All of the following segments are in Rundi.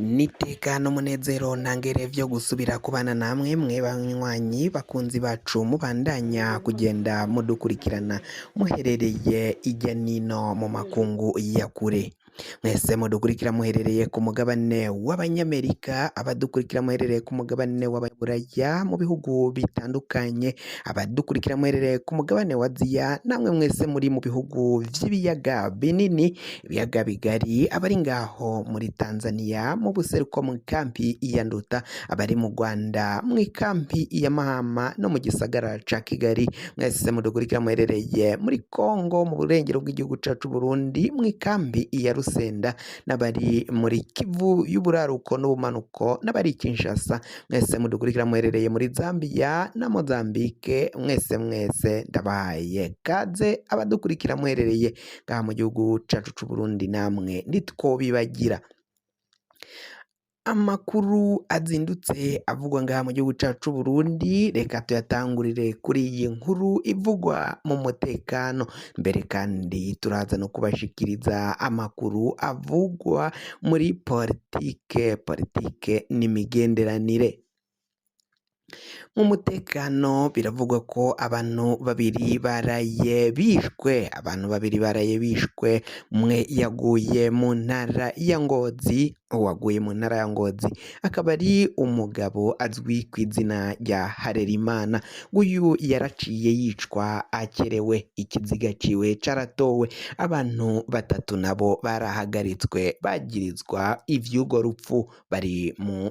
Niteka n'umunezero ntangere vyo gusubira kubana namwe mwe banywanyi bakunzi bacu mubandanya kugenda mudukurikirana muherereye irya nino mu makungu ya kure. Mwese mudukurikira muherereye ku mugabane w'abanyamerika, abadukurikira muherereye ku mugabane w'ababuraya mu bihugu bitandukanye, abadukurikira muherereye ku mugabane wa Aziya, namwe mwese muri mu bihugu vy'ibiyaga binini, ibiyaga bigari, abari ngaho muri Tanzania mu buseruko mu kampi ya Nduta, abari mu Rwanda mu kampi ya Mahama no mu gisagara ca Kigali, mwese mudukurikira muherereye muri Kongo mu burengero bw'igihugu cacu Burundi mu kampi ya Rusenda, n'abari muri Kivu y'uburaruko n'ubumanuko, n'abari Kinshasa, mwese mudukurikira muherereye muri Zambia na Mozambique, mwese ndabahaye kaze. Abadukurikira muherereye ngaha mu gihugu cacu c'u Burundi namwe ntitwobibagira. Amakuru azindutse avugwa ngaha mu gihugu cacu Burundi, reka tuyatangurire kuri iyi nkuru ivugwa mu mutekano, mbere kandi turaza no kubashikiriza amakuru avugwa muri politike n'imigenderanire. Mu mutekano biravugwa ko abantu babiri baraye bishwe, umwe yaguye mu ntara ya Ngozi, uwaguye mu ntara ya Ngozi akaba ari umugabo azwi ku izina rya Harerimana. Uyu yaraciye yicwa akerewe, ikiziga ciwe caratowe, abantu batatu nabo barahagaritswe bagirizwa ivy'urwo rupfu, bari mu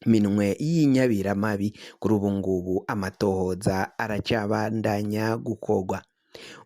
minwe y'inyabiramabi. Kuri ubu ngubu amatohoza aracabandanya gukorwa.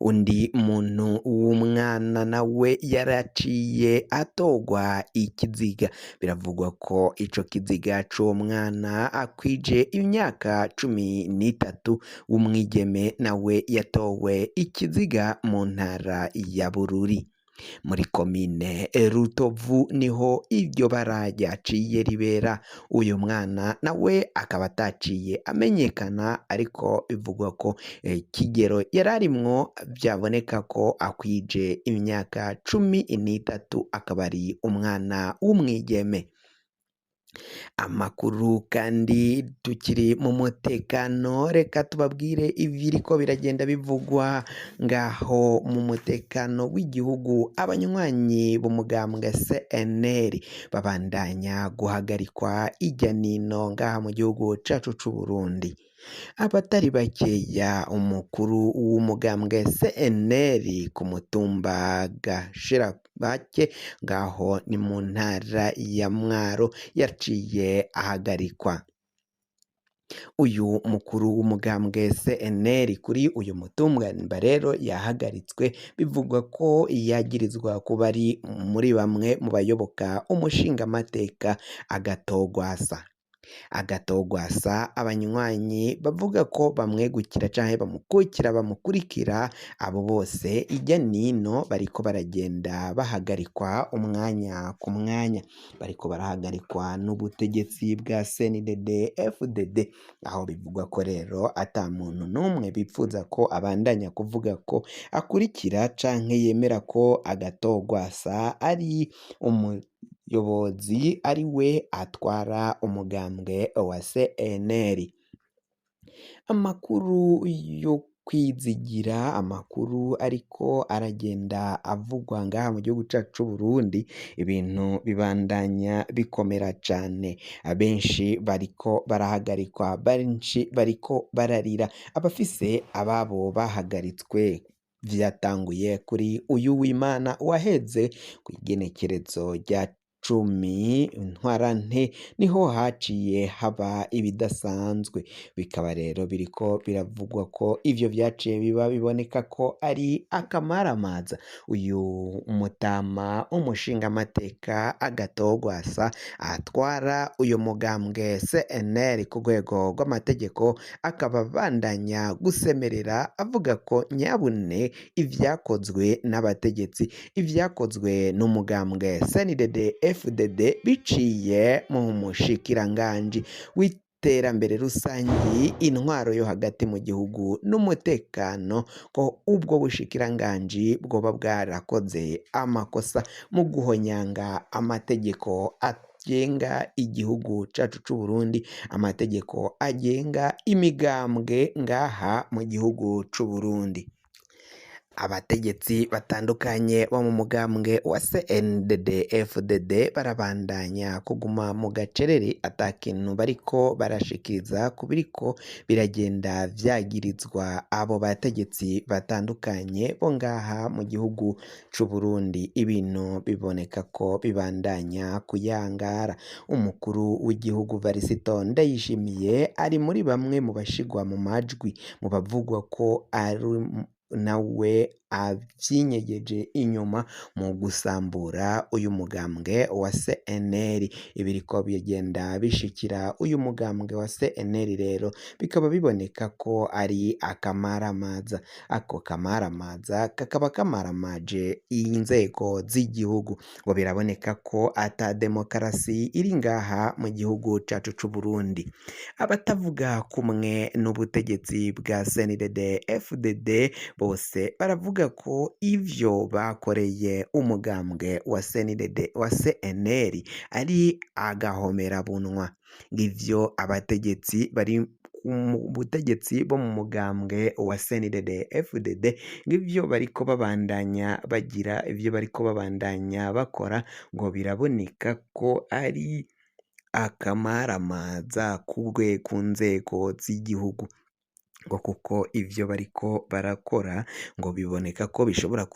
Undi muntu w'umwana nawe yaraciye atogwa ikiziga, biravugwa ko ico kiziga c'uwo mwana akwije imyaka 13 w'umwigeme nawe yatowe ikiziga mu ntara ya Bururi muri komine Rutovu, niho iryo bara ryaciye ribera. Uyu mwana nawe akaba ataciye amenyekana, ariko bivugwa ko kigero yararimwo byaboneka ko akwije imyaka 13, akaba ari umwana w'umwigeme. Amakuru kandi tukiri mu mutekano, reka tubabwire ibiriko biragenda bivugwa ngaho mu mutekano w'igihugu. Abanywanyi b'umugambwe CNL babandanya guhagarikwa irya nino ngaha mu gihugu cacu c'u Burundi. Abatari bakeya, umukuru w'umugambwe CNL ku mutumba Gashirabake ngaho ni mu ntara ya Mwaro yaciye ahagarikwa. Uyu mukuru w'umugambwe CNL kuri uyu mutumba rero yahagaritswe, bivugwa ko yagirizwa kuba ari muri bamwe mu bayoboka umushingamateka Agatogwasa. Abanywanyi bavuga ko bamwegukira canke bamukurikira, abo bose irya nino bariko baragenda bahagarikwa umwanya ku mwanya, bariko barahagarikwa n'ubutegetsi bwa CNDD FDD, aho bivugwa ko rero ata muntu n'umwe bipfuza ko abandanya kuvuga ko akurikira canke yemera ko Agatogwasa ari umuyobozi, ari we atwara umugambwe wa CNL. Amakuru yo kwizigira, amakuru ariko aragenda avugwa ngaha mu gihugu cacu c'u Burundi, ibintu bibandanya bikomera cane. Abenshi bariko barahagarikwa, benshi bariko bararira. Abafise ababo bahagaritswe vyatanguye kuri uyu w'Imana waheze kw'igenekerezo rya 10 Ntwarante, niho haciye haba ibidasanzwe. Bikaba rero biriko biravugwa ko ivyo vyaciye biba biboneka ko ari akamaramaza. Uyu mutama umushingamateka Agatogwasa atwara uyu mugambwe CNL ku rwego rw'amategeko, akaba bandanya gusemerera avuga ko nyabune ivyakozwe n'abategetsi, ivyakozwe n'umugambwe CNDD FDD biciye mu mushikiranganji w'iterambere rusangi, intwaro yo hagati mu gihugu n'umutekano, ko ubwo bushikiranganji bwoba bwarakoze amakosa mu guhonyanga amategeko agenga igihugu cacu c'u Burundi, amategeko agenga imigambwe ngaha mu gihugu c'u Burundi. Abategetsi batandukanye bo mu mugambwe wa CNDD-FDD barabandanya kuguma mu gacerere ata kintu bariko barashikiriza ku biriko biragenda vyagirizwa abo bategetsi batandukanye bo ngaha mu gihugu c'u Burundi. Ibintu biboneka ko bibandanya kuyangara. Umukuru w'igihugu Varisito Ndayishimiye ari muri bamwe mu bashigwa mu majwi mu bavugwa ko ari nawe avyinyegeje inyuma mu gusambura uyu mugambwe wa CNL. Ibiriko bigenda bishikira uyu mugambwe wa CNL rero bikaba biboneka ko ari akamaramaza. Ako kamaramaza kakaba kamaramaje inzego z'igihugu, ngo biraboneka ko ata demokarasi iri ngaha mu gihugu cacu c'u Burundi. Abatavuga kumwe n'ubutegetsi bwa CNDD-FDD bose baravuga ko ivyo bakoreye umugambwe wa CNL ari agahomerabunwa. Ngivyo abategetsi bari mu butegetsi bo mu mugambwe wa CNDD-FDD ngivyo bariko babandanya bagira, ivyo bariko babandanya bakora, ngo biraboneka ko ari akamaramaza ku nzego z'igihugu, ngo kuko ivyo bariko barakora ngo biboneka ko bishobora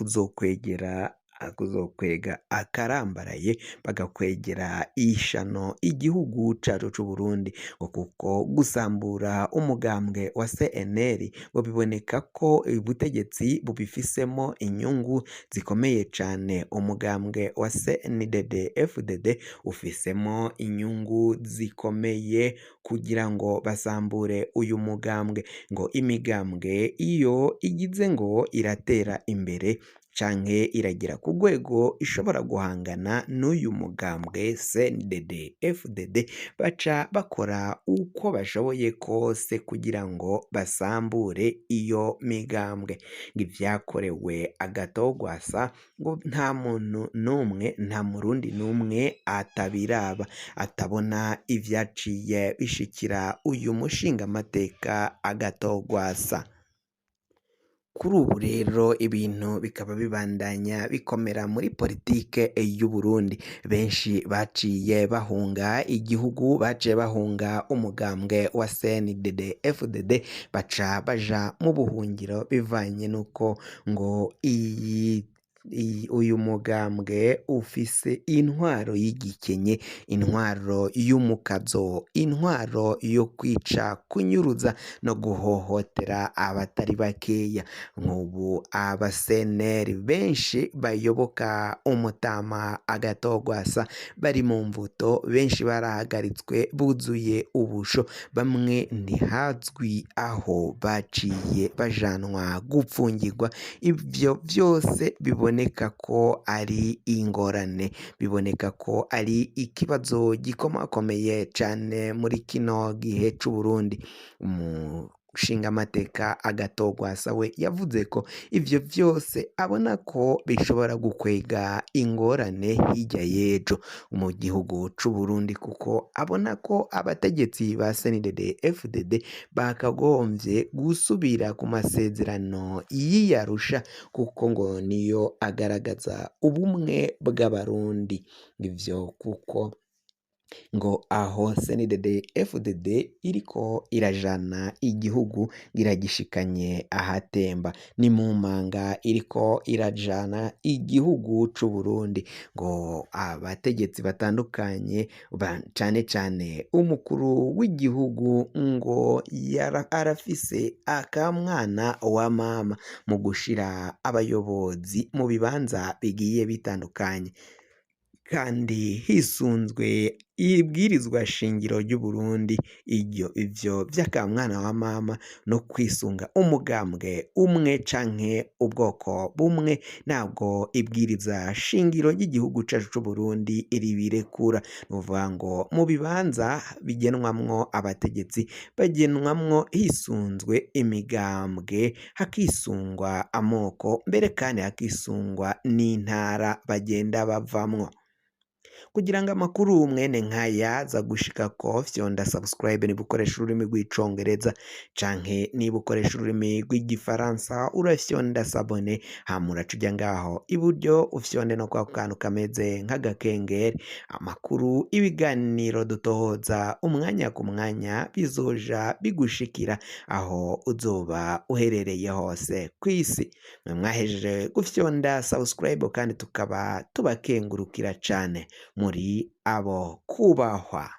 kuzokwega akarambaraye, bagakwegera ishano igihugu cacu c'u Burundi, ngo kuko gusambura umugambwe wa CNL ngo biboneka ko ubutegetsi bubifisemo inyungu zikomeye cane. Umugambwe wa CNDD-FDD ufisemo inyungu zikomeye kugira ngo basambure uyu mugambwe. Ngo imigambwe iyo igize ngo iratera imbere canke iragera ku rwego ishobora guhangana n'uyu mugambwe CNDD-FDD, baca bakora uko bashoboye kose kugira ngo basambure iyo migambwe. Ngo ivyakorewe Agatogwasa ngo nta muntu n'umwe, nta murundi n'umwe atabiraba, atabona ivyaciye bishikira uyu mushingamateka Agatogwasa. Kuri ubu rero ibintu bikaba bibandanya bikomera muri politike y'u Burundi. Benshi baciye bahunga igihugu, baciye bahunga umugambwe wa CNDD-FDD baca baja mu buhungiro bivanye nuko ngo uyu mugambwe ufise intwaro y'igikenye, intwaro y'umukazo, intwaro yo kwica, kunyuruza no guhohotera abatari bakeya. Nk'ubu aba CNL benshi bayoboka umutama Agatogwasa bari mu mvuto, benshi barahagaritswe buzuye ubusho, bamwe ntihazwi aho baciye bajanwa gupfungirwa. Ivyo vyose biboneka ko ari ingorane, biboneka ko ari ikibazo gikomakomeye cane muri kino gihe c'u Burundi. Umushingamateka Agatogwasa we yavuze ko ivyo vyose abona ko bishobora gukwega ingorane hirya y'ejo mu gihugu c'u Burundi, kuko abona ko abategetsi ba CNDD-FDD bakagomvye gusubira ku masezerano y'Arusha, kuko ngo niyo agaragaza ubumwe bw'abarundi. Ivyo kuko ngo aho CNDD-FDD iriko irajana igihugu iragishikanye ahatemba, ni mu manga iriko irajana igihugu c'u Burundi. Ngo abategetsi batandukanye cane cane umukuru w'igihugu ngo arafise akamwana wa mama mu gushira abayobozi mu bibanza bigiye bitandukanye, kandi hisunzwe ibwirizwa shingiro ry'u Burundi. Ivyo vy'akamwana wa mama no kwisunga umugambwe umwe canke ubwoko bumwe ntabwo ibwiriza shingiro ry'igihugu cacu c'u Burundi ribirekura. Nuvuga ngo mu bibanza bigenwamwo abategetsi bagenwamwo hisunzwe imigambwe, hakisungwa amoko, mbere kandi hakisungwa n'intara bagenda bavamwo. kugira ngo amakuru mwene nkaya aza gushikako fyonda subscribe niba ukoresha ururimi rw'icongereza canke niba ukoresha ururimi rw'igifaransa urafyonda sabone hama uraca uja ngaho iburyo ufyonde no kwa kantu kameze nk'agakengeri amakuru ibiganiro dutohoza umwanya ku mwanya bizoja bigushikira aho uzoba uherereye hose kw'isi mwe mwahejeje gufyonda subscribe kandi tukaba tubakengurukira cane muri abo kubahwa.